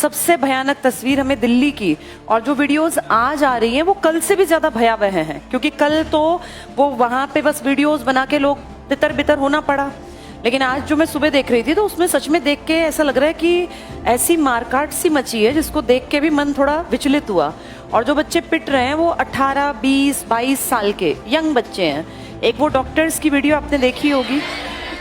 सबसे भयानक तस्वीर हमें दिल्ली की, और जो वीडियोस आज आ रही हैं वो कल से भी ज्यादा भयावह हैं, क्योंकि कल तो वो वहां पे बस वीडियोस बना के लोग तितर बितर होना पड़ा, लेकिन आज जो मैं सुबह देख रही थी तो उसमें सच में देख के ऐसा लग रहा है कि ऐसी मारकाट सी मची है जिसको देख के भी मन थोड़ा विचलित हुआ। और जो बच्चे पिट रहे हैं वो 18, 20, 22 साल के यंग बच्चे हैं। एक वो डॉक्टर्स की वीडियो आपने देखी होगी,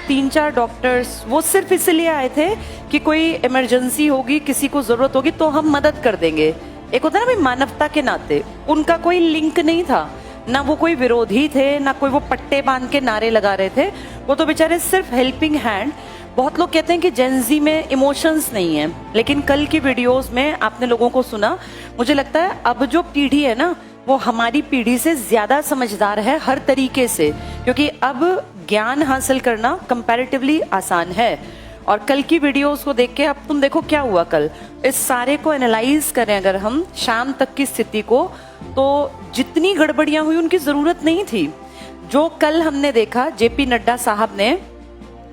3-4 डॉक्टर्स, वो सिर्फ इसलिए आए थे कि कोई इमरजेंसी होगी, किसी को जरूरत होगी तो हम मदद कर देंगे। एक होता है ना भाई, मानवता के नाते। उनका कोई लिंक नहीं था, ना वो कोई विरोधी थे, ना कोई वो पट्टे बांध के नारे लगा रहे थे, वो तो बेचारे सिर्फ हेल्पिंग हैंड। बहुत लोग कहते हैं कि जेनजी में इमोशंस नहीं है, लेकिन कल की वीडियोस में आपने लोगों को सुना, मुझे लगता है अब जो पीढ़ी है ना वो हमारी पीढ़ी से ज्यादा समझदार है हर तरीके से, क्योंकि अब ज्ञान हासिल करना कंपैरेटिवली आसान है। और कल की वीडियोस को देख के अब तुम देखो क्या हुआ कल। इस सारे को एनालाइज करें अगर हम शाम तक की स्थिति को, तो जितनी गड़बड़ियां हुई उनकी जरूरत नहीं थी। जो कल हमने देखा, जेपी नड्डा साहब ने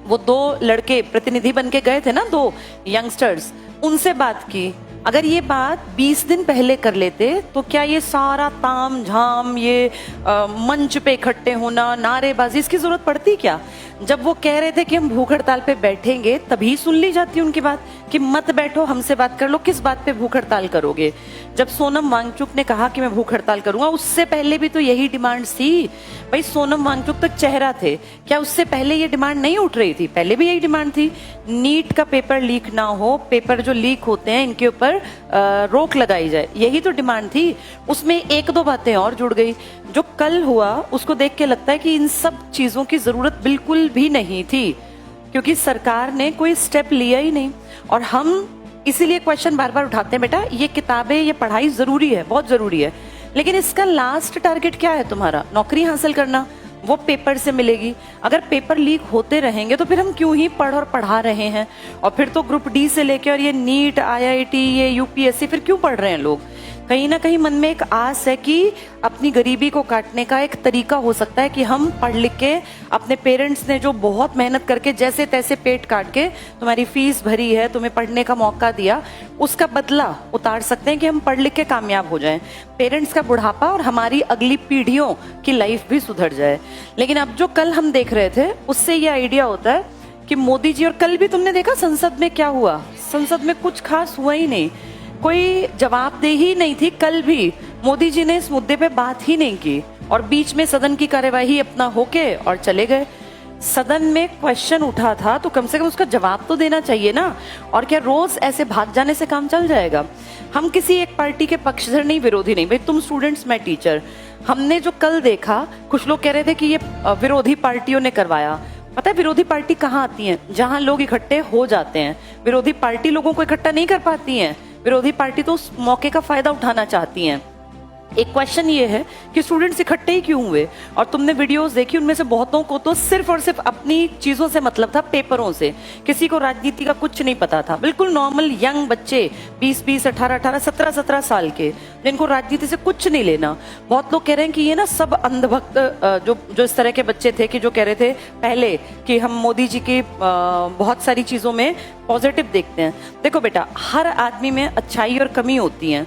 वो 2 लड़के प्रतिनिधि बन के गए थे ना, 2 यंगस्टर्स, उनसे बात की। अगर ये बात 20 दिन पहले कर लेते तो क्या ये सारा ताम झाम, ये मंच पे इकट्ठे होना, नारेबाजी, इसकी जरूरत पड़ती क्या? जब वो कह रहे थे कि हम भूख हड़ताल पे बैठेंगे तभी सुन ली जाती उनकी बात कि मत बैठो, हमसे बात कर लो, किस बात पे भूख हड़ताल करोगे? जब सोनम वांगचुक ने कहा कि मैं भूख हड़ताल करूंगा, उससे पहले भी तो यही डिमांड थी। भाई सोनम वांगचुक तक चेहरा थे, क्या उससे पहले ये डिमांड नहीं उठ रही थी? पहले भी यही डिमांड थी, नीट का पेपर लीक ना हो, पेपर जो लीक होते हैं इनके ऊपर रोक लगाई जाए, यही तो डिमांड थी। उसमें 1-2 बातें और जुड़ गई। जो कल हुआ उसको देख के लगता है कि इन सब चीजों की जरूरत बिल्कुल भी नहीं थी, क्योंकि सरकार ने कोई स्टेप लिया ही नहीं। और हम इसीलिए क्वेश्चन बार बार उठाते हैं, बेटा ये किताबें, ये पढ़ाई जरूरी है, बहुत जरूरी है, लेकिन इसका लास्ट टारगेट क्या है तुम्हारा? नौकरी हासिल करना, वो पेपर से मिलेगी। अगर पेपर लीक होते रहेंगे तो फिर हम क्यों ही पढ़ और पढ़ा रहे हैं? और फिर तो ग्रुप डी से लेके और ये नीट, IIT, ये यूपीएससी, फिर क्यों पढ़ रहे हैं लोग? कहीं ना कहीं मन में एक आस है कि अपनी गरीबी को काटने का एक तरीका हो सकता है कि हम पढ़ लिख के, अपने पेरेंट्स ने जो बहुत मेहनत करके जैसे तैसे पेट काट के तुम्हारी फीस भरी है, तुम्हें पढ़ने का मौका दिया, उसका बदला उतार सकते हैं कि हम पढ़ लिख के कामयाब हो जाएं, पेरेंट्स का बुढ़ापा और हमारी अगली पीढ़ियों की लाइफ भी सुधर जाए। लेकिन अब जो कल हम देख रहे थे उससे ये आइडिया होता है कि मोदी जी, और कल भी तुमने देखा संसद में क्या हुआ, संसद में कुछ खास हुआ ही नहीं, कोई जवाबदेही नहीं थी। कल भी मोदी जी ने इस मुद्दे पे बात ही नहीं की और बीच में सदन की कार्यवाही अपना होके और चले गए। सदन में क्वेश्चन उठा था तो कम से कम उसका जवाब तो देना चाहिए ना। और क्या रोज ऐसे भाग जाने से काम चल जाएगा? हम किसी एक पार्टी के पक्षधर नहीं, विरोधी नहीं, भाई तुम स्टूडेंट्स, मैं टीचर। हमने जो कल देखा, कुछ लोग कह रहे थे कि ये विरोधी पार्टियों ने करवाया। पता है विरोधी पार्टी कहाँ आती है? जहां लोग इकट्ठे हो जाते हैं। विरोधी पार्टी लोगों को इकट्ठा नहीं कर पाती है, विरोधी पार्टी तो उस मौके का फायदा उठाना चाहती हैं। एक क्वेश्चन ये है कि स्टूडेंट्स इकट्ठे ही क्यों हुए? और तुमने वीडियोस देखी, उनमें से बहुतों को तो सिर्फ और सिर्फ अपनी चीजों से मतलब था, पेपरों से। किसी को राजनीति का कुछ नहीं पता था, बिल्कुल नॉर्मल यंग बच्चे, 20-20, 18-18, 17-17 साल के, जिनको राजनीति से कुछ नहीं लेना। बहुत लोग कह रहे हैं कि ये ना सब अंधभक्त जो इस तरह के बच्चे थे कि जो कह रहे थे पहले कि हम मोदी जी की बहुत सारी चीजों में पॉजिटिव देखते हैं। देखो बेटा, हर आदमी में अच्छाई और कमी होती है।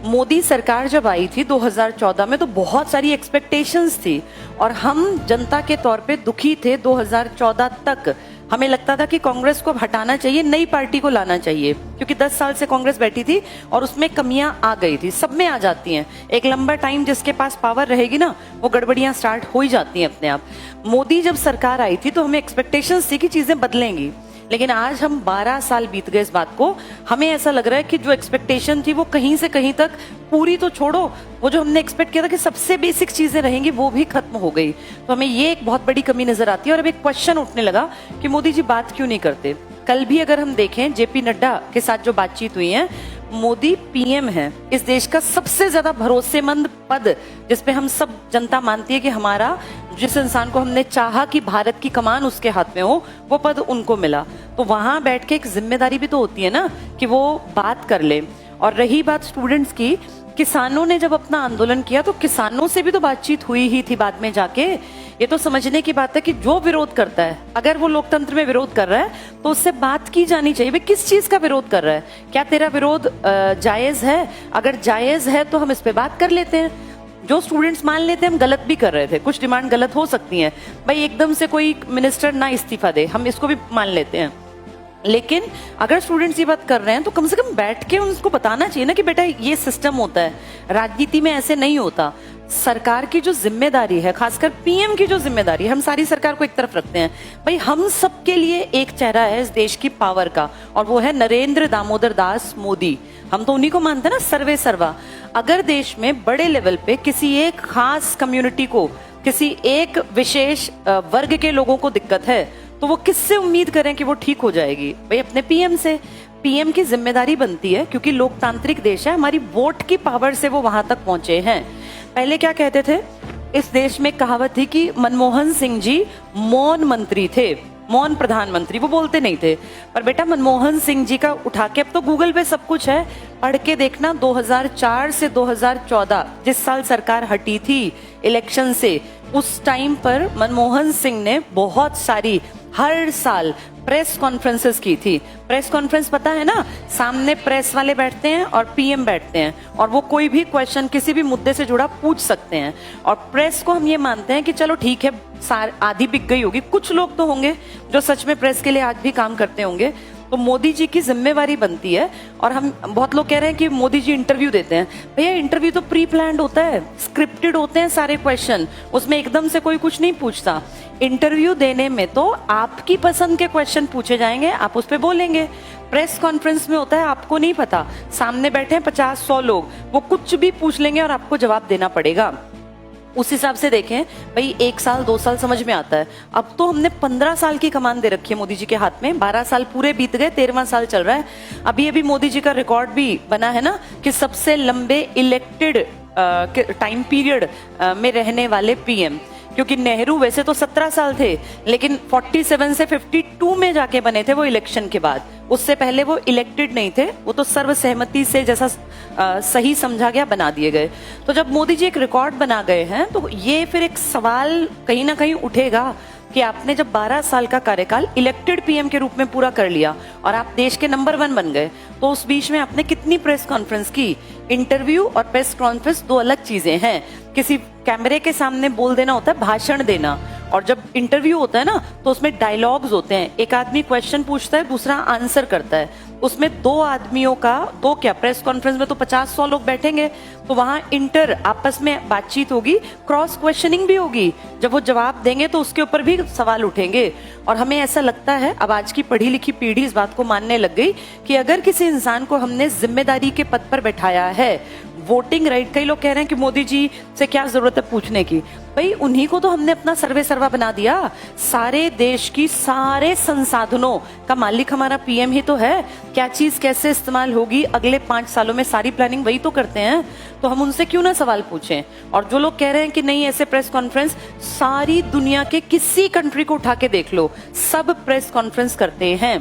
मोदी सरकार जब आई थी 2014 में तो बहुत सारी एक्सपेक्टेशंस थी और हम जनता के तौर पे दुखी थे। 2014 तक हमें लगता था कि कांग्रेस को हटाना चाहिए, नई पार्टी को लाना चाहिए, क्योंकि 10 साल से कांग्रेस बैठी थी और उसमें कमियां आ गई थी। सब में आ जाती हैं, एक लंबा टाइम जिसके पास पावर रहेगी ना, वो गड़बड़ियां स्टार्ट हो ही जाती हैं अपने आप। मोदी जब सरकार आई थी तो हमें एक्सपेक्टेशंस थी कि चीजें बदलेंगी, लेकिन आज हम 12 साल बीत गए इस बात को, हमें ऐसा लग रहा है कि जो एक्सपेक्टेशन थी वो कहीं से कहीं तक, पूरी तो छोड़ो, वो जो हमने एक्सपेक्ट किया था कि सबसे बेसिक चीजें रहेंगी वो भी खत्म हो गई। तो हमें ये एक बहुत बड़ी कमी नजर आती है। और अब एक क्वेश्चन उठने लगा कि मोदी जी बात क्यों नहीं करते? कल भी अगर हम देखें जेपी नड्डा के साथ जो बातचीत हुई है, मोदी पीएम है, इस देश का सबसे ज्यादा भरोसेमंद पद, जिसपे हम सब जनता मानती है कि हमारा, जिस इंसान को हमने चाहा कि भारत की कमान उसके हाथ में हो, वो पद उनको मिला। तो वहां बैठ के एक जिम्मेदारी भी तो होती है ना कि वो बात कर ले। और रही बात स्टूडेंट्स की, किसानों ने जब अपना आंदोलन किया तो किसानों से भी तो बातचीत हुई ही थी बाद में जाके ये तो समझने की बात है कि जो विरोध करता है, अगर वो लोकतंत्र में विरोध कर रहा है तो उससे बात की जानी चाहिए। भाई किस चीज का विरोध कर रहा है, क्या तेरा विरोध जायज है? अगर जायज है तो हम इस पे बात कर लेते हैं। जो स्टूडेंट्स मान लेते हैं हम गलत भी कर रहे थे, कुछ डिमांड गलत हो सकती है, भाई एकदम से कोई मिनिस्टर ना इस्तीफा दे, हम इसको भी मान लेते हैं। लेकिन अगर स्टूडेंट्स ये बात कर रहे हैं तो कम से कम बैठ के उनको बताना चाहिए ना कि बेटा ये सिस्टम होता है, राजनीति में ऐसे नहीं होता। सरकार की जो जिम्मेदारी है, खासकर पीएम की जो जिम्मेदारी है, हम सारी सरकार को एक तरफ रखते हैं, भाई हम सबके लिए एक चेहरा है इस देश की पावर का, और वो है नरेंद्र दामोदर दास मोदी। हम तो उन्हीं को मानते हैं ना सर्वे सर्वा। अगर देश में बड़े लेवल पे किसी एक खास कम्युनिटी को, किसी एक विशेष वर्ग के लोगों को दिक्कत है तो वो किससे उम्मीद करें कि वो ठीक हो जाएगी? भाई अपने पीएम से। पीएम की जिम्मेदारी बनती है, क्योंकि लोकतांत्रिक देश है, हमारी वोट की पावर से वो वहां तक पहुंचे हैं। पहले क्या कहते थे, इस देश में कहावत थी कि मनमोहन सिंह जी मौन मंत्री थे, मौन प्रधानमंत्री, वो बोलते नहीं थे। पर बेटा मनमोहन सिंह जी का उठा के, अब तो गूगल पे सब कुछ है, पढ़ के देखना, 2004 से 2014 जिस साल सरकार हटी थी इलेक्शन से, उस टाइम पर मनमोहन सिंह ने बहुत सारी हर साल प्रेस कॉन्फ्रेंसेस की थी। प्रेस कॉन्फ्रेंस पता है ना, सामने प्रेस वाले बैठते हैं और पीएम बैठते हैं, और वो कोई भी क्वेश्चन किसी भी मुद्दे से जुड़ा पूछ सकते हैं। और प्रेस को हम ये मानते हैं कि चलो ठीक है, आधी बिक गई होगी, कुछ लोग तो होंगे जो सच में प्रेस के लिए आज भी काम करते होंगे। तो मोदी जी की जिम्मेवारी बनती है। और हम, बहुत लोग कह रहे हैं कि मोदी जी इंटरव्यू देते हैं, भैया इंटरव्यू तो प्री प्लान्ड होता है, स्क्रिप्टेड होते हैं सारे क्वेश्चन, उसमें एकदम से कोई कुछ नहीं पूछता। इंटरव्यू देने में तो आपकी पसंद के क्वेश्चन पूछे जाएंगे, आप उस पर बोलेंगे। प्रेस कॉन्फ्रेंस में होता है आपको नहीं पता, सामने बैठे हैं 50-100 लोग, वो कुछ भी पूछ लेंगे और आपको जवाब देना पड़ेगा। उस हिसाब से देखें भाई, 1 साल 2 साल समझ में आता है। अब तो हमने 15 साल की कमान दे रखी है मोदी जी के हाथ में, 12 साल पूरे बीत गए, 13वां साल चल रहा है। अभी मोदी जी का रिकॉर्ड भी बना है ना कि सबसे लंबे इलेक्टेड टाइम पीरियड में रहने वाले पीएम, क्योंकि नेहरू वैसे तो 17 साल थे, लेकिन 47 से 52 में जाके बने थे वो इलेक्शन के बाद। उससे पहले वो इलेक्टेड नहीं थे, वो तो सर्वसहमति से जैसा सही समझा गया बना दिए गए। तो जब मोदी जी एक रिकॉर्ड बना गए हैं तो ये फिर एक सवाल कहीं ना कहीं उठेगा कि आपने जब 12 साल का कार्यकाल इलेक्टेड पीएम के रूप में पूरा कर लिया और आप देश के नंबर 1 बन गए, तो उस बीच में आपने कितनी प्रेस कॉन्फ्रेंस की? इंटरव्यू और प्रेस कॉन्फ्रेंस 2 अलग चीजें हैं। किसी कैमरे के सामने बोल देना होता है भाषण देना, और जब इंटरव्यू होता है ना तो उसमें डायलॉग्स होते हैं, एक आदमी क्वेश्चन पूछता है, दूसरा आंसर करता है। उसमें 2 आदमियों का, 2 क्या, प्रेस कॉन्फ्रेंस में तो 50-100 लोग बैठेंगे, तो वहां इंटर आपस में बातचीत होगी, क्रॉस क्वेश्चनिंग भी होगी। जब वो जवाब देंगे तो उसके ऊपर भी सवाल उठेंगे। और हमें ऐसा लगता है, अब आज की पढ़ी लिखी पीढ़ी इस बात को मानने लग गई कि अगर किसी इंसान को हमने जिम्मेदारी के पद पर बैठाया है, वोटिंग राइट, कई लोग कह रहे हैं कि मोदी जी से क्या जरूरत है पूछने की, भाई उन्हीं को तो हमने अपना सर्वे सर्वा बना दिया। सारे देश की सारे संसाधनों का मालिक हमारा पीएम ही तो है। क्या चीज कैसे इस्तेमाल होगी अगले 5 सालों में, सारी प्लानिंग वही तो करते हैं। तो हम उनसे क्यों ना सवाल पूछें? और जो लोग कह रहे हैं कि नहीं ऐसे प्रेस कॉन्फ्रेंस, सारी दुनिया के किसी कंट्री को उठा के देख लो, सब प्रेस कॉन्फ्रेंस करते हैं।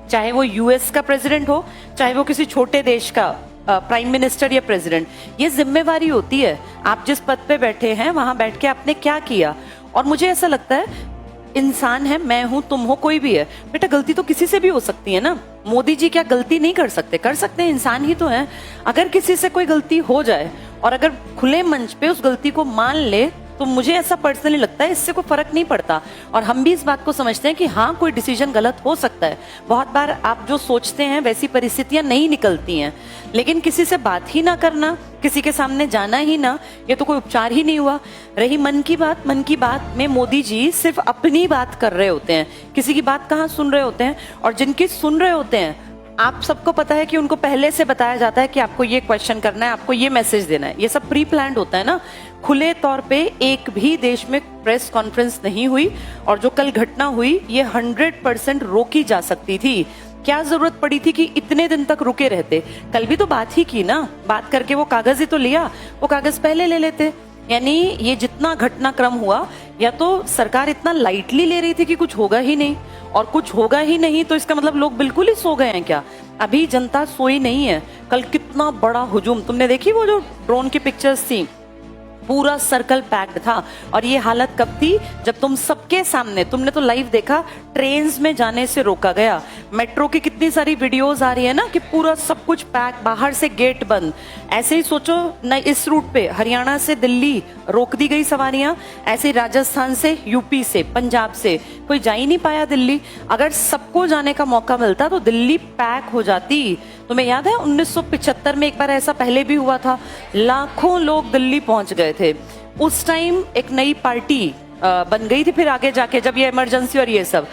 चाहे वो यूएस का प्रेसिडेंट हो, चाहे वो किसी छोटे देश का प्राइम मिनिस्टर या प्रेसिडेंट, ये जिम्मेवारी होती है। आप जिस पद पे बैठे हैं वहां बैठ के आपने क्या किया। और मुझे ऐसा लगता है, इंसान है, मैं हूं, तुम हो, कोई भी है, बेटा गलती तो किसी से भी हो सकती है ना। मोदी जी क्या गलती नहीं कर सकते? कर सकते हैं, इंसान ही तो है। अगर किसी से कोई गलती हो जाए और अगर खुले मंच पे उस गलती को मान ले, तो मुझे ऐसा पर्सनली लगता है इससे कोई फर्क नहीं पड़ता। और हम भी इस बात को समझते हैं कि हाँ, कोई डिसीजन गलत हो सकता है। बहुत बार आप जो सोचते हैं वैसी परिस्थितियां नहीं निकलती हैं, लेकिन किसी से बात ही ना करना, किसी के सामने जाना ही ना, ये तो कोई उपचार ही नहीं हुआ। रही मन की बात, मन की बात में मोदी जी सिर्फ अपनी बात कर रहे होते हैं, किसी की बात कहाँ सुन रहे होते हैं। और जिनकी सुन रहे होते हैं, आप सबको पता है कि उनको पहले से बताया जाता है कि आपको ये क्वेश्चन करना है, आपको ये मैसेज देना है, ये सब प्री प्लान्ड होता है ना। खुले तौर पे एक भी देश में प्रेस कॉन्फ्रेंस नहीं हुई, और जो कल घटना हुई ये 100% रोकी जा सकती थी। क्या जरूरत पड़ी थी कि इतने दिन तक रुके रहते? कल भी तो बात ही की ना, बात करके वो कागज ही तो लिया, वो कागज पहले ले लेते। यानी ये जितना घटनाक्रम हुआ, या तो सरकार इतना लाइटली ले रही थी कि कुछ होगा ही नहीं, और कुछ होगा ही नहीं तो इसका मतलब लोग बिल्कुल ही सो गए हैं क्या? अभी जनता सोई नहीं है। कल कितना बड़ा हुजूम, तुमने देखी वो जो ड्रोन की पिक्चर्स थी, पूरा सर्कल पैक्ड था। और ये हालत कब थी? जब तुम सबके सामने, तुमने तो लाइव देखा, ट्रेन्स में जाने से रोका गया। मेट्रो की कितनी सारी वीडियोस आ रही है ना कि पूरा सब कुछ पैक, बाहर से गेट बंद। ऐसे ही सोचो न, इस रूट पे हरियाणा से दिल्ली रोक दी गई सवारियां, ऐसे ही राजस्थान से, यूपी से, पंजाब से कोई जा ही नहीं पाया दिल्ली। अगर सबको जाने का मौका मिलता तो दिल्ली पैक हो जाती। तुम्हें याद है 1975 में एक बार ऐसा पहले भी हुआ था, लाखों लोग दिल्ली पहुंच गए थे। उस टाइम एक नई पार्टी बन गई थी, फिर आगे जाके जब ये इमरजेंसी और ये सब,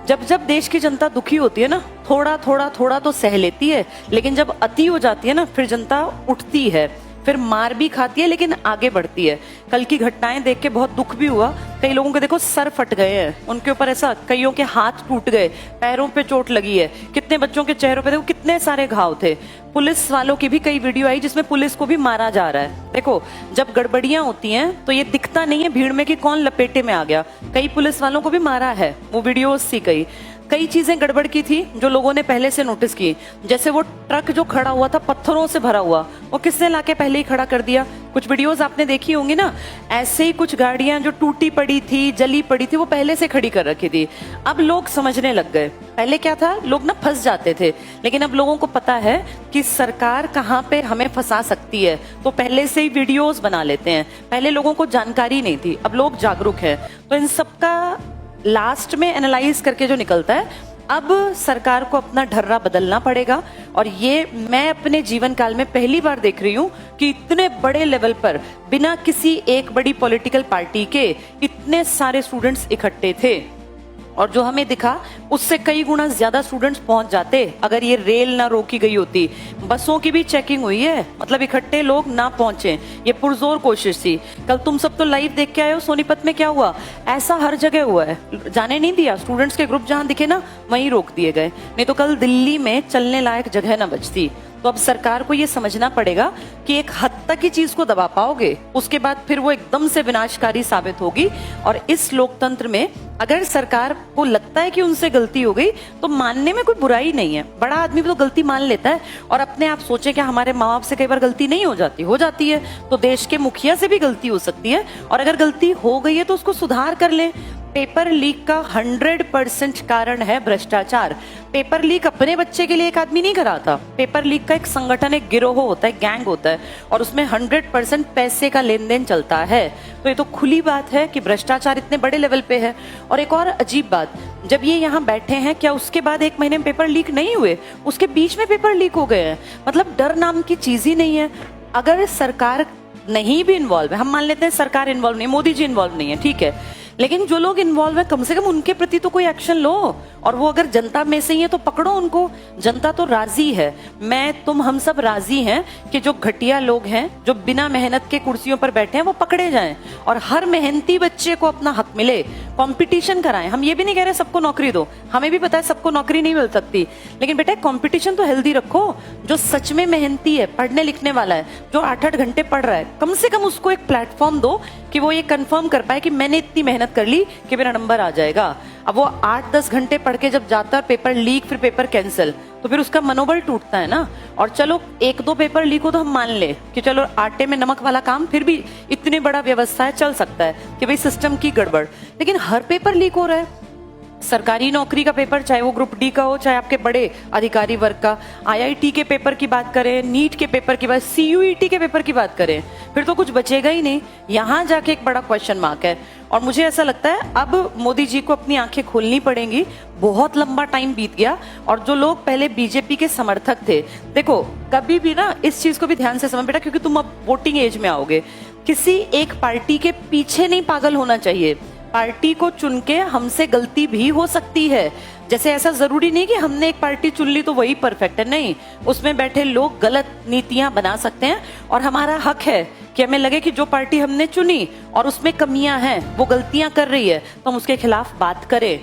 जब जब देश की जनता दुखी होती है ना, थोड़ा थोड़ा थोड़ा तो सह लेती है, लेकिन जब अति हो जाती है ना, फिर जनता उठती है, फिर मार भी खाती है, लेकिन आगे बढ़ती है। कल की घटनाएं देख के बहुत दुख भी हुआ। कई लोगों के देखो सर फट गए हैं, उनके ऊपर ऐसा, कईयों के हाथ टूट गए, पैरों पे चोट लगी है, कितने बच्चों के चेहरों पे देखो कितने सारे घाव थे। पुलिस वालों की भी कई वीडियो आई जिसमें पुलिस को भी मारा जा रहा है। देखो जब गड़बड़ियां होती हैं तो ये दिखता नहीं है भीड़ में कि कौन लपेटे में आ गया। कई पुलिस वालों को भी मारा है, वो वीडियोस थी। कई चीजें गड़बड़ की थी जो लोगों ने पहले से नोटिस की। जैसे वो ट्रक जो खड़ा हुआ था पत्थरों से भरा हुआ, वो किसने लाके पहले ही खड़ा कर दिया। कुछ वीडियोस आपने देखी होंगी ना, ऐसे ही कुछ गाड़ियां जो टूटी पड़ी थी, जली पड़ी थी, वो पहले से खड़ी कर रखी थी। अब लोग समझने लग गए। पहले क्या था, लोग ना फंस जाते थे, लेकिन अब लोगों को पता है कि सरकार कहाँ पे हमें फंसा सकती है, तो पहले से ही वीडियोस बना लेते हैं। पहले लोगों को जानकारी नहीं थी, अब लोग जागरूक हैं। तो इन सबका लास्ट में एनालाइज करके जो निकलता है, अब सरकार को अपना ढर्रा बदलना पड़ेगा। और ये मैं अपने जीवन काल में पहली बार देख रही हूं कि इतने बड़े लेवल पर बिना किसी एक बड़ी पॉलिटिकल पार्टी के इतने सारे स्टूडेंट्स इकट्ठे थे। और जो हमें दिखा उससे कई गुना ज्यादा स्टूडेंट्स पहुंच जाते अगर ये रेल ना रोकी गई होती। बसों की भी चेकिंग हुई है, मतलब इकट्ठे लोग ना पहुंचे, ये पुरजोर कोशिश थी। कल तुम सब तो लाइव देख के आए हो, सोनीपत में क्या हुआ, ऐसा हर जगह हुआ है, जाने नहीं दिया। स्टूडेंट्स के ग्रुप जहां दिखे ना वहीं रोक दिए गए, नहीं तो कल दिल्ली में चलने लायक जगह ना बचती। तो अब सरकार को ये समझना पड़ेगा कि एक हद तक ही चीज को दबा पाओगे, उसके बाद फिर वो एकदम से विनाशकारी साबित होगी। और इस लोकतंत्र में अगर सरकार को लगता है कि उनसे गलती हो गई तो मानने में कोई बुराई नहीं है। बड़ा आदमी भी तो गलती मान लेता है। और अपने आप सोचे कि हमारे माँ बाप से कई बार गलती नहीं हो जाती, हो जाती है, तो देश के मुखिया से भी गलती हो सकती है। और अगर गलती हो गई है तो उसको सुधार कर ले। पेपर लीक का 100% कारण है भ्रष्टाचार। पेपर लीक अपने बच्चे के लिए एक आदमी नहीं कराता, पेपर लीक का एक संगठन, एक गिरोह होता है, गैंग होता है, और उसमें 100% पैसे का लेन देन चलता है। तो ये तो खुली बात है कि भ्रष्टाचार इतने बड़े लेवल पे है। और एक और अजीब बात, जब ये यहाँ बैठे हैं, क्या उसके बाद 1 महीने में पेपर लीक नहीं हुए? उसके बीच में पेपर लीक हो गए हैं। मतलब डर नाम की चीज ही नहीं है। अगर सरकार नहीं भी इन्वॉल्व है, हम मान लेते हैं सरकार इन्वॉल्व नहीं, मोदी जी इन्वॉल्व नहीं है, ठीक है, लेकिन जो लोग इन्वॉल्व है कम से कम उनके प्रति तो कोई एक्शन लो। और वो अगर जनता में से ही है तो पकड़ो उनको। जनता तो राजी है, मैं तुम हम सब राजी हैं कि जो घटिया लोग हैं, जो बिना मेहनत के कुर्सियों पर बैठे हैं, वो पकड़े जाएं और हर मेहनती बच्चे को अपना हक मिले। कंपटीशन कराएं। हम ये भी नहीं कह रहे सबको नौकरी दो, हमें भी पता है सबको नौकरी नहीं मिल सकती, लेकिन बेटा कंपटीशन तो हेल्दी रखो। जो सच में मेहनती है, पढ़ने लिखने वाला है, जो 8-8 घंटे पढ़ रहा है, कम से कम उसको एक प्लेटफॉर्म दो कि वो ये कंफर्म कर पाए कि मैंने इतनी मेहनत कर ली कि मेरा नंबर आ जाएगा। अब वो 8-10 घंटे पढ़ के जब जाता है, पेपर लीक, फिर पेपर कैंसिल, तो फिर उसका मनोबल टूटता है ना। और चलो 1-2 पेपर लीक हो तो हम मान ले कि चलो आटे में नमक वाला काम, फिर भी इतनी बड़ा व्यवस्था है, चल सकता है कि भाई सिस्टम की गड़बड़। लेकिन हर पेपर लीक हो रहा है। सरकारी नौकरी का पेपर, चाहे वो ग्रुप डी का हो, चाहे आपके बड़े अधिकारी वर्ग का, आईआईटी के पेपर की बात करें, नीट के पेपर की बात, सीयूईटी के पेपर की बात करें, फिर तो कुछ बचेगा ही नहीं। यहाँ जाके एक बड़ा क्वेश्चन मार्क है। और मुझे ऐसा लगता है अब मोदी जी को अपनी आंखें खोलनी पड़ेंगी। बहुत लंबा टाइम बीत गया और जो लोग पहले बीजेपी के समर्थक थे, देखो कभी भी ना इस चीज को भी ध्यान से समझ बेटा, क्योंकि तुम अब वोटिंग एज में आओगे। किसी एक पार्टी के पीछे नहीं पागल होना चाहिए। पार्टी को चुन के हमसे गलती भी हो सकती है। जैसे ऐसा जरूरी नहीं कि हमने एक पार्टी चुन ली तो वही परफेक्ट है, नहीं, उसमें बैठे लोग गलत नीतियां बना सकते हैं। और हमारा हक है कि हमें लगे कि जो पार्टी हमने चुनी और उसमें कमियां हैं, वो गलतियां कर रही है, तो हम उसके खिलाफ बात करें।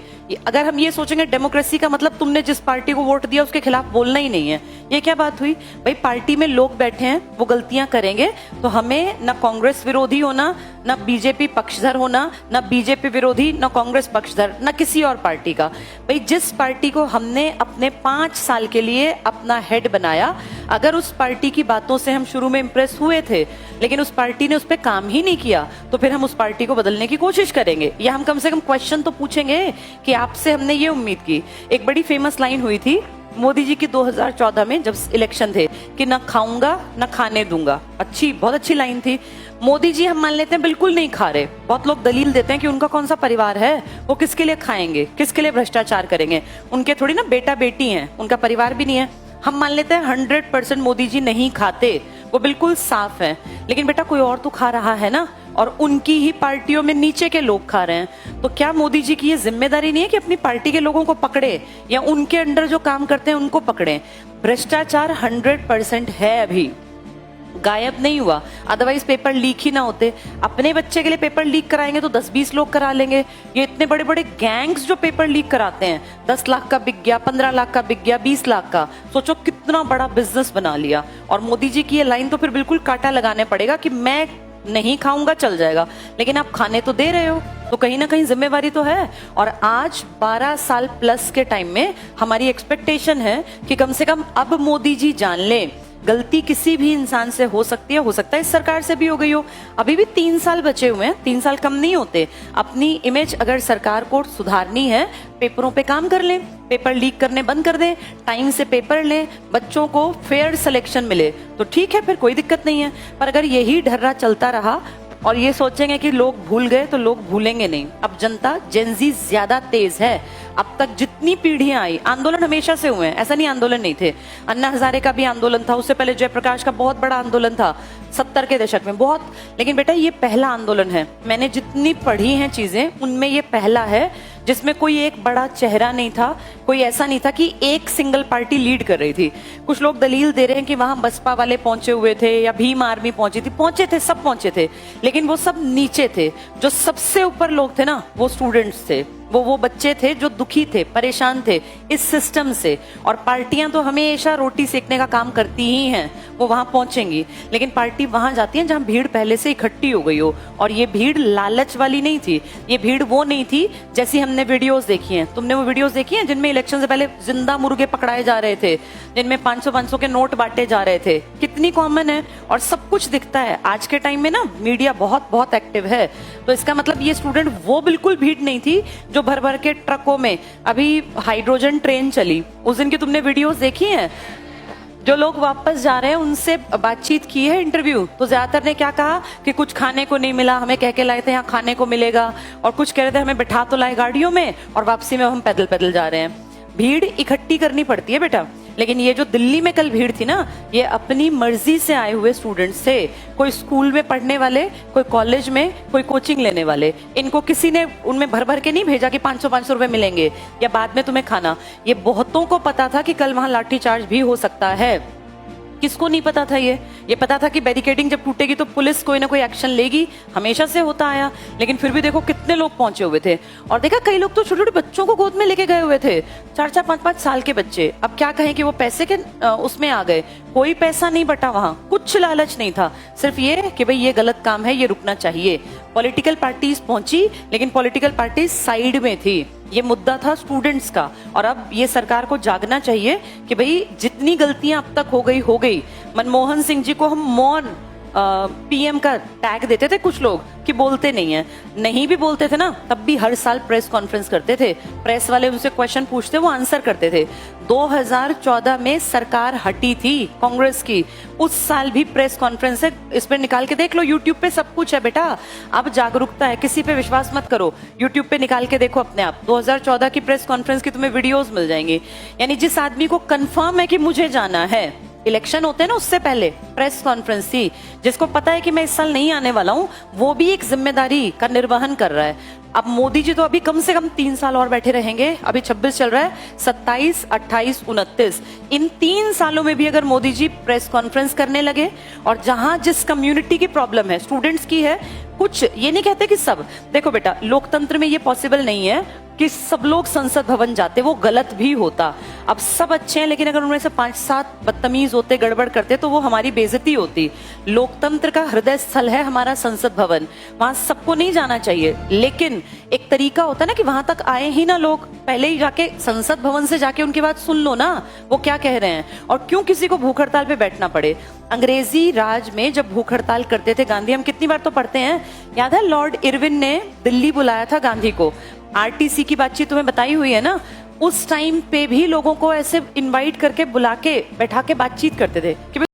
अगर हम ये सोचेंगे डेमोक्रेसी का मतलब तुमने जिस पार्टी को वोट दिया उसके खिलाफ बोलना ही नहीं है, ये क्या बात हुई भाई? पार्टी में लोग बैठे हैं, वो गलतियां करेंगे, तो हमें ना कांग्रेस विरोधी होना, ना बीजेपी पक्षधर होना, ना बीजेपी विरोधी, ना कांग्रेस पक्षधर, ना किसी और पार्टी का। भाई जिस पार्टी को हमने अपने 5 साल के लिए अपना हेड बनाया, अगर उस पार्टी की बातों से हम शुरू में इंप्रेस हुए थे लेकिन उस पार्टी ने उस पर काम ही नहीं किया, तो फिर हम उस पार्टी को बदलने की कोशिश करेंगे, या हम कम से कम क्वेश्चन तो पूछेंगे कि आपसे हमने ये उम्मीद की। एक बड़ी फेमस लाइन हुई थी मोदी जी की 2014 में जब इलेक्शन थे कि ना खाऊंगा ना खाने दूंगा। बहुत अच्छी लाइन थी। मोदी जी हम मान लेते हैं बिल्कुल नहीं खा रहे, बहुत लोग दलील देते हैं कि उनका कौन सा परिवार है, वो किसके लिए खाएंगे, किसके लिए भ्रष्टाचार करेंगे, उनके थोड़ी ना बेटा बेटी हैं, उनका परिवार भी नहीं है। हम मान लेते हैं 100% मोदी जी नहीं खाते, वो बिल्कुल साफ है, लेकिन बेटा कोई और तो खा रहा है ना, और उनकी ही पार्टियों में नीचे के लोग खा रहे हैं। तो क्या मोदी जी की ये जिम्मेदारी नहीं है कि अपनी पार्टी के लोगों को पकड़े या उनके अंडर जो काम करते हैं उनको पकड़े? भ्रष्टाचार 100% है, अभी गायब नहीं हुआ, अदरवाइज पेपर लीक ही ना होते। अपने बच्चे के लिए पेपर लीक कराएंगे तो 10-20 लोग करा लेंगे। ये इतने बड़े बड़े गैंग्स जो पेपर लीक कराते हैं, 10 लाख का बिक गया, 15 लाख का बिक गया, 20 लाख का, सोचो कितना बड़ा बिजनेस बना लिया। और मोदी जी की ये लाइन तो फिर बिल्कुल कांटा लगाने पड़ेगा कि मैं नहीं खाऊंगा चल जाएगा, लेकिन आप खाने तो दे रहे हो, तो कहीं ना कहीं जिम्मेवारी तो है। और आज 12 साल प्लस के टाइम में हमारी एक्सपेक्टेशन है कि कम से कम अब मोदी जी जान ले गलती किसी भी इंसान से हो सकती है, हो सकता है इस सरकार से भी हो गई हो। अभी भी 3 साल बचे हुए हैं, 3 साल कम नहीं होते। अपनी इमेज अगर सरकार को सुधारनी है, पेपरों पे काम कर लें, पेपर लीक करने बंद कर दें, टाइम से पेपर लें, बच्चों को फेयर सिलेक्शन मिले तो ठीक है, फिर कोई दिक्कत नहीं है। पर अगर यही ढर्रा चलता रहा और ये सोचेंगे कि लोग भूल गए, तो लोग भूलेंगे नहीं। अब जनता जेनजी ज्यादा तेज है। अब तक जितनी पीढ़ियां आई, आंदोलन हमेशा से हुए हैं, ऐसा नहीं आंदोलन नहीं थे। अन्ना हजारे का भी आंदोलन था, उससे पहले जयप्रकाश का बहुत बड़ा आंदोलन था 70 के दशक में, बहुत। लेकिन बेटा ये पहला आंदोलन है, मैंने जितनी पढ़ी हैं चीजें उनमें ये पहला है जिसमें कोई एक बड़ा चेहरा नहीं था, कोई ऐसा नहीं था कि एक सिंगल पार्टी लीड कर रही थी। कुछ लोग दलील दे रहे हैं कि वहां बसपा वाले पहुंचे हुए थे या भीम आर्मी पहुंची थी, पहुंचे थे, सब पहुंचे थे, लेकिन वो सब नीचे थे। जो सबसे ऊपर लोग थे ना, वो स्टूडेंट्स थे, वो बच्चे थे जो दुखी थे, परेशान थे इस सिस्टम से। और पार्टियां तो हमेशा रोटी सेकने का काम करती ही हैं, वो वहां पहुंचेंगी, लेकिन पार्टी वहां जाती है जहां भीड़ पहले से इकट्ठी हो गई हो। और ये भीड़ लालच वाली नहीं थी, ये भीड़ वो नहीं थी जैसी हमने वीडियोस देखी हैं। तुमने वो वीडियोस देखी हैं जिनमें इलेक्शन से पहले जिंदा मुर्गे पकड़ाए जा रहे थे, जिनमें 500-500 के नोट बांटे जा रहे थे? कितनी कॉमन है और सब कुछ दिखता है। आज के टाइम में ना मीडिया बहुत बहुत एक्टिव है, तो इसका मतलब ये स्टूडेंट वो बिल्कुल भीड़ नहीं थी जो भर भर के ट्रकों में, अभी हाइड्रोजन ट्रेन चली उस दिन की तुमने वीडियोस देखी हैं? जो लोग वापस जा रहे हैं उनसे बातचीत की है, इंटरव्यू, तो ज्यादातर ने क्या कहा कि कुछ खाने को नहीं मिला, हमें कह के लाए थे यहाँ खाने को मिलेगा, और कुछ कह रहे थे हमें बैठा तो लाए गाड़ियों में और वापसी में हम पैदल पैदल जा रहे हैं। भीड़ इकट्ठी करनी पड़ती है बेटा। लेकिन ये जो दिल्ली में कल भीड़ थी ना, ये अपनी मर्जी से आए हुए स्टूडेंट्स थे। कोई स्कूल में पढ़ने वाले, कोई कॉलेज में, कोई कोचिंग लेने वाले। इनको किसी ने उनमें भर भर के नहीं भेजा कि 500-500 रुपए मिलेंगे या बाद में तुम्हें खाना। ये बहुतों को पता था कि कल वहां लाठीचार्ज भी हो सकता है। किसको नहीं पता था? ये पता था कि बैरिकेडिंग जब टूटेगी तो पुलिस कोई ना कोई एक्शन लेगी, हमेशा से होता आया। लेकिन फिर भी देखो कितने लोग पहुंचे हुए थे। और देखा कई लोग तो छोटे छोटे बच्चों को गोद में लेके गए हुए थे, 4-4, 5-5 साल के बच्चे। अब क्या कहें कि वो पैसे के उसमें आ गए। कोई पैसा नहीं बटा वहां, कुछ लालच नहीं था, सिर्फ ये कि भाई ये गलत काम है, ये रुकना चाहिए। पॉलिटिकल पार्टीज पहुंची, लेकिन पॉलिटिकल पार्टीज साइड में थी। ये मुद्दा था स्टूडेंट्स का। और अब ये सरकार को जागना चाहिए कि भाई जितनी गलतियां अब तक हो गई। मनमोहन सिंह जी को हम मौन पीएम का टैग देते थे कुछ लोग कि बोलते नहीं है, नहीं भी बोलते थे ना, तब भी हर साल प्रेस कॉन्फ्रेंस करते थे, प्रेस वाले उनसे क्वेश्चन पूछते, वो आंसर करते थे। 2014 में सरकार हटी थी कांग्रेस की, उस साल भी प्रेस कॉन्फ्रेंस है, इस पर निकाल के देख लो, यूट्यूब पे सब कुछ है बेटा। अब जागरूकता है, किसी पे विश्वास मत करो, यूट्यूब पे निकाल के देखो अपने आप। 2014 की प्रेस कॉन्फ्रेंस की तुम्हें वीडियोस मिल जाएंगी। यानी जिस आदमी को कंफर्म है कि मुझे जाना है, इलेक्शन होते हैं ना उससे पहले प्रेस कॉन्फ्रेंस थी, जिसको पता है कि मैं इस साल नहीं आने वाला हूं, वो भी एक जिम्मेदारी का निर्वहन कर रहा है। अब मोदी जी तो अभी कम से कम 3 साल और बैठे रहेंगे। अभी 26 चल रहा है, 27, 28, 29, इन 3 सालों में भी अगर मोदी जी प्रेस कॉन्फ्रेंस करने लगे और जहां जिस कम्युनिटी की प्रॉब्लम है, स्टूडेंट्स की है, कुछ ये नहीं कहते कि सब, देखो बेटा लोकतंत्र में ये पॉसिबल नहीं है कि सब लोग संसद भवन जाते, वो गलत भी होता। अब सब अच्छे हैं लेकिन अगर उनमें से 5-7 बदतमीज होते, गड़बड़ करते, तो वो हमारी बेइज्जती होती। लोकतंत्र का हृदय स्थल है हमारा संसद भवन, वहां सबको नहीं जाना चाहिए, लेकिन एक तरीका होता है ना कि वहां तक आए ही ना लोग, पहले ही जाके संसद भवन से जाके उनकी बात सुन लो ना, वो क्या कह रहे हैं, और क्यों किसी को भूख हड़ताल पे बैठना पड़े। अंग्रेजी राज में जब भूख हड़ताल करते थे गांधी, हम कितनी बार तो पढ़ते हैं, याद है लॉर्ड इरविन ने दिल्ली बुलाया था गांधी को, आरटीसी की बातचीत तुम्हें बताई हुई है ना, उस टाइम पे भी लोगों को ऐसे इनवाइट करके बुला के बैठा के बातचीत करते थे कि